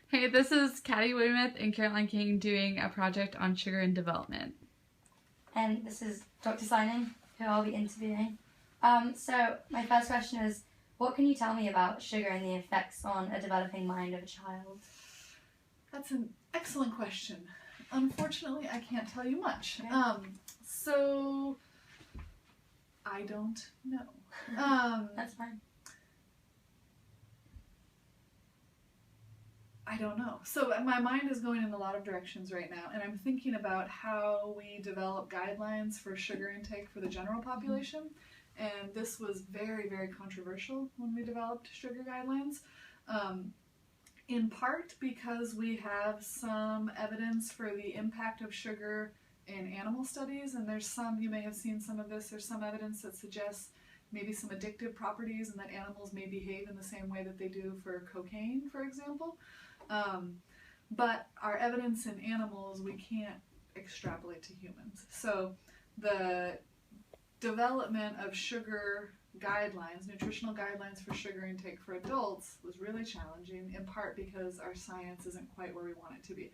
Hey, this is Caddy Weymouth and Caroline King doing a project on sugar and development. And this is Dr. Signing, who I'll be interviewing. So my first question is, what can you tell me about sugar and the effects on a developing mind of a child? That's an excellent question. Unfortunately, I can't tell you much. Okay. So I don't know. That's fine. I don't know. So my mind is going in a lot of directions right now, and I'm thinking about how we develop guidelines for sugar intake for the general population. And this was very, very controversial when we developed sugar guidelines. In part because we have some evidence for the impact of sugar in animal studies, and there's some, you may have seen some of this, there's some evidence that suggests maybe some addictive properties and that animals may behave in the same way that they do for cocaine, for example. But our evidence in animals we can't extrapolate to humans. So the development of sugar guidelines, nutritional guidelines for sugar intake for adults was really challenging, in part because our science isn't quite where we want it to be.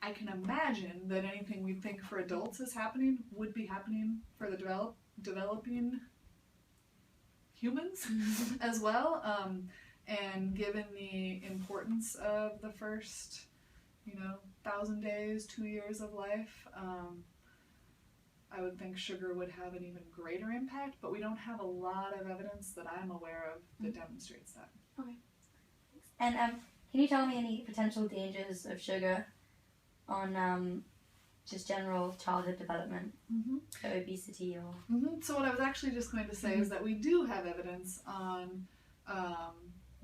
I can imagine that anything we think for adults is happening would be happening for the developing humans as well. And given the importance of the first, 1,000 days, 2 years of life, I would think sugar would have an even greater impact, but we don't have a lot of evidence that I'm aware of that demonstrates that. Okay. And can you tell me any potential dangers of sugar on just general childhood development, so obesity or... So what I was actually just going to say is that we do have evidence on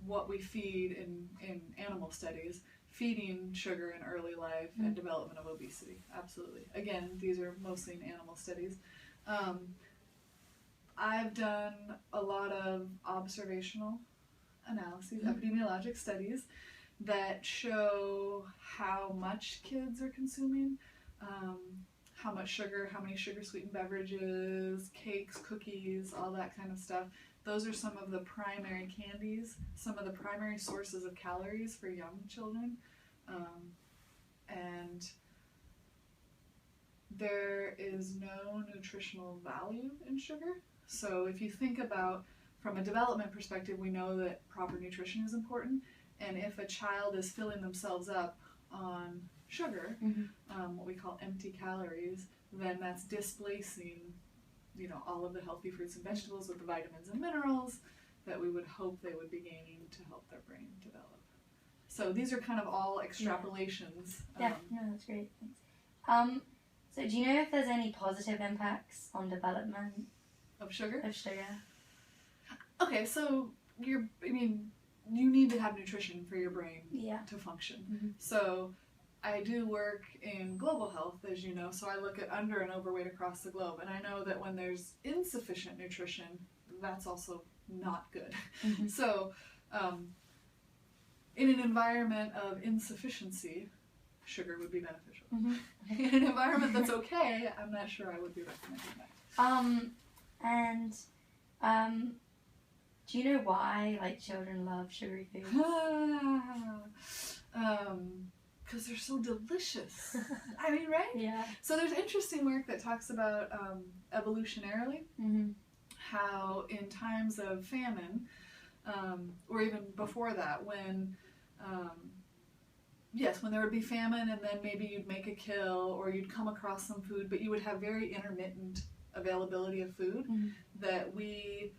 what we feed in animal studies, feeding sugar in early life and development of obesity. Absolutely. Again, these are mostly in animal studies. I've done a lot of observational analyses, epidemiologic studies that show how much kids are consuming, how much sugar, how many sugar-sweetened beverages, cakes, cookies, all that kind of stuff. Those are some of the primary candies, some of the primary sources of calories for young children. And there is no nutritional value in sugar. So if you think about, from a development perspective, we know that proper nutrition is important. And if a child is filling themselves up on sugar, what we call empty calories, then that's displacing all of the healthy fruits and vegetables with the vitamins and minerals that we would hope they would be gaining to help their brain develop. So these are kind of all extrapolations. No, that's great. Thanks. So do you know if there's any positive impacts on development Of sugar? of sugar? Okay, so you need to have nutrition for your brain to function. So I do work in global health, as you know, so I look at under and overweight across the globe, and I know that when there's insufficient nutrition, that's also not good. So in an environment of insufficiency, sugar would be beneficial. In an environment that's okay, I'm not sure I would be recommending that. Do you know why children love sugary foods? Because they're so delicious. I mean, right? Yeah. So there's interesting work that talks about evolutionarily how in times of famine, or even before that, when when there would be famine and then maybe you'd make a kill or you'd come across some food, but you would have very intermittent availability of food, that we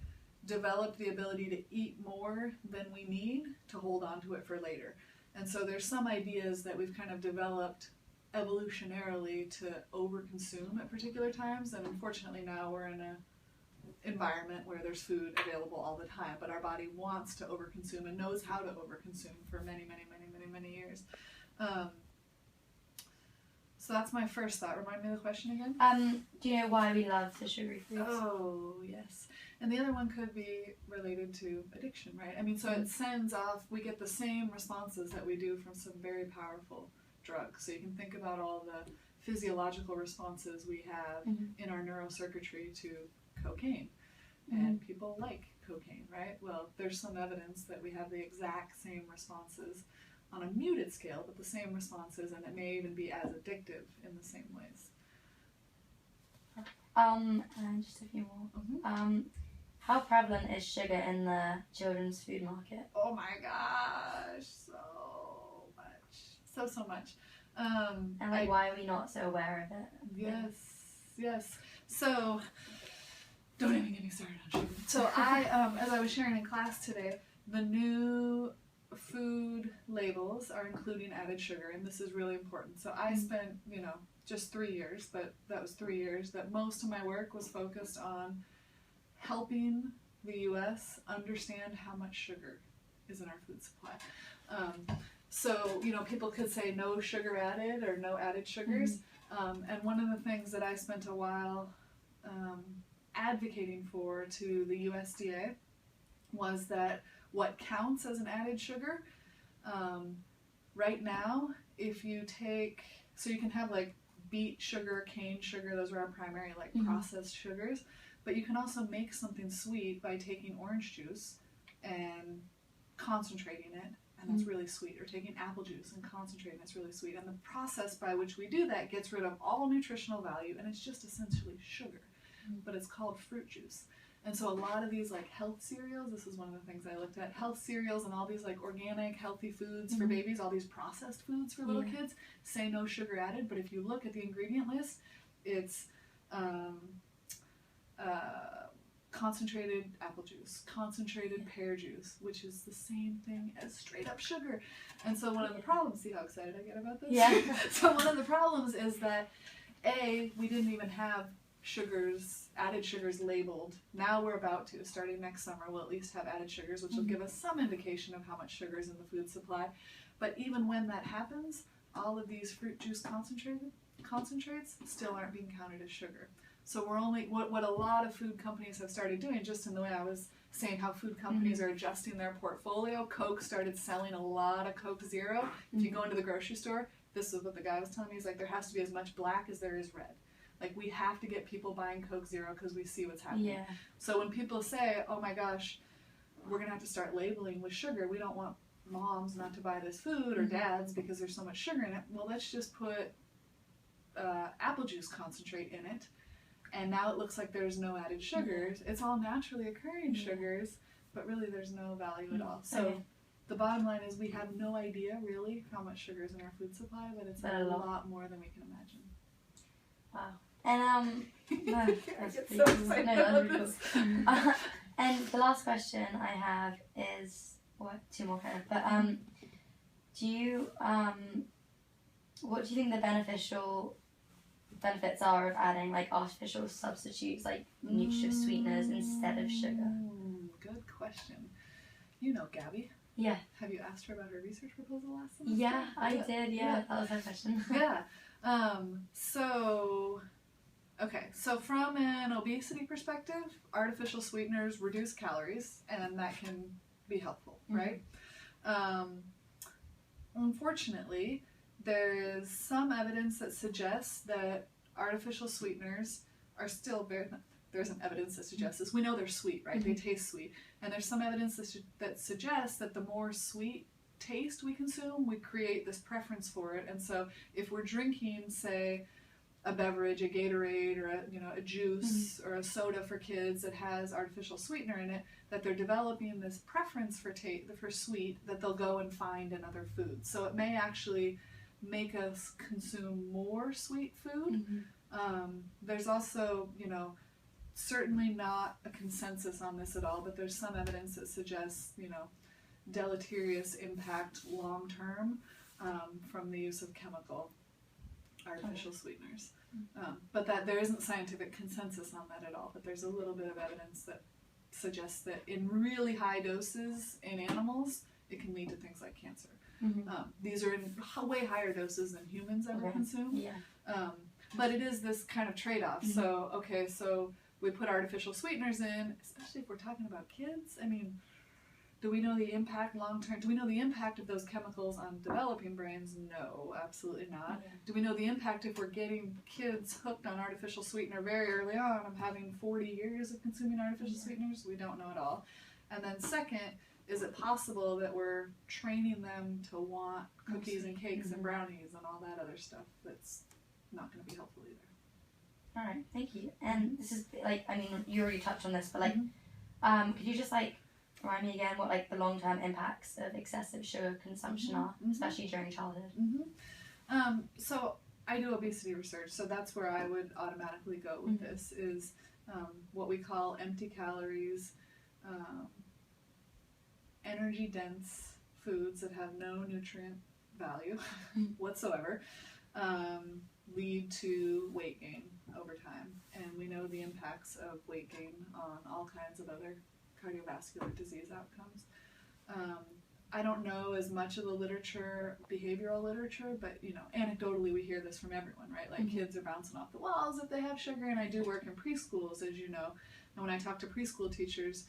developed the ability to eat more than we need to hold on to it for later. And so there's some ideas that we've kind of developed evolutionarily to overconsume at particular times, and unfortunately now we're in an environment where there's food available all the time, but our body wants to overconsume and knows how to overconsume for many, many, many, many, many years. So that's my first thought. Remind me of the question again? Do you know why we love the sugary foods? Oh, yes. And the other one could be related to addiction, right? I mean, so it sends off, we get the same responses that we do from some very powerful drugs. So you can think about all the physiological responses we have in our neurocircuitry to cocaine. And people like cocaine, right? Well, there's some evidence that we have the exact same responses on a muted scale, but the same responses, and it may even be as addictive in the same ways. And just a few more. How prevalent is sugar in the children's food market? Oh my gosh, so much. So much. And like, why are we not so aware of it? Yes. So, don't even get me started on sugar. So as I was sharing in class today, the new food labels are including added sugar, and this is really important. So I spent, just 3 years, but that was 3 years that most of my work was focused on helping the U.S. understand how much sugar is in our food supply. So, people could say no sugar added or no added sugars. And one of the things that I spent a while advocating for to the USDA was that what counts as an added sugar, right now, if you take, so you can have like beet sugar, cane sugar, those are our primary processed sugars, but you can also make something sweet by taking orange juice and concentrating it, and it's really sweet, or taking apple juice and concentrating, it's really sweet. And the process by which we do that gets rid of all nutritional value, and it's just essentially sugar, but it's called fruit juice. And so a lot of these like health cereals, this is one of the things I looked at, health cereals and all these like organic healthy foods for babies, all these processed foods for little kids, say no sugar added, but if you look at the ingredient list, it's concentrated apple juice, concentrated pear juice, which is the same thing as straight up sugar. And so one of the problems, see how excited I get about this? Yeah. So one of the problems is that we didn't even have added sugars labeled. Now we're about to, starting next summer, we'll at least have added sugars, which will give us some indication of how much sugar is in the food supply. But even when that happens, all of these fruit juice concentrates still aren't being counted as sugar. So we're only, what a lot of food companies have started doing, just in the way I was saying how food companies are adjusting their portfolio. Coke started selling a lot of Coke Zero. If you go into the grocery store, this is what the guy was telling me, he's like, there has to be as much black as there is red. Like, we have to get people buying Coke Zero because we see what's happening. Yeah. So when people say, oh my gosh, we're going to have to start labeling with sugar, we don't want moms not to buy this food or dads because there's so much sugar in it. Well, let's just put apple juice concentrate in it. And now it looks like there's no added sugars. It's all naturally occurring sugars, but really there's no value at all. So the bottom line is we have no idea really how much sugar is in our food supply, but it's a lot more than we can imagine. Wow. And that's so excited about this. And the last question I have is, two more kind of, but what do you think the benefits are of adding like artificial substitutes like nutritive sweeteners instead of sugar? Good question. Gabby. Yeah. Have you asked her about her research proposal last semester? Yeah, I did. Yeah, that was her question. Yeah. So from an obesity perspective, artificial sweeteners reduce calories, and that can be helpful, right? Unfortunately, there is some evidence that suggests that artificial sweeteners are still there isn't evidence that suggests this. We know they're sweet, right? They taste sweet. And there's some evidence that suggests that the more sweet taste we consume, we create this preference for it. And so if we're drinking, say, a beverage, a Gatorade, or a juice or a soda for kids that has artificial sweetener in it, that they're developing this preference for sweet that they'll go and find in other foods. So it may actually make us consume more sweet food. There's also, certainly not a consensus on this at all, but there's some evidence that suggests, deleterious impact long term from the use of chemical artificial sweeteners. But that there isn't scientific consensus on that at all, but there's a little bit of evidence that suggests that in really high doses in animals, it can lead to things like cancer. These are in way higher doses than humans ever consume. But it is this kind of trade-off. So we put artificial sweeteners in, especially if we're talking about kids. I mean, do we know the impact long term? Do we know the impact of those chemicals on developing brains? No, absolutely not. Do we know the impact if we're getting kids hooked on artificial sweetener very early on, of having 40 years of consuming artificial sweeteners? We don't know at all. And then second, is it possible that we're training them to want cookies and cakes and brownies and all that other stuff that's not going to be helpful either. All right, thank you. And this is like, I mean, you already touched on this, but like, could you just like remind me again what like the long-term impacts of excessive sugar consumption are, especially during childhood? So I do obesity research, so that's where I would automatically go with this is what we call empty calories, energy-dense foods that have no nutrient value whatsoever lead to weight gain over time. And we know the impacts of weight gain on all kinds of other cardiovascular disease outcomes. I don't know as much of the literature, behavioral literature, but you know, anecdotally we hear this from everyone, right? Like kids are bouncing off the walls if they have sugar, and I do work in preschools, as you know, and when I talk to preschool teachers,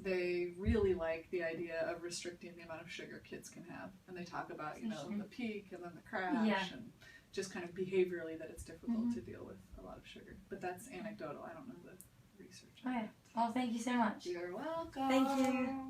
they really like the idea of restricting the amount of sugar kids can have, and they talk about, you know, the peak and then the crash, and just kind of behaviorally that it's difficult to deal with a lot of sugar. But that's anecdotal. I don't know the research. Okay. Well, thank you so much. You're welcome. Thank you.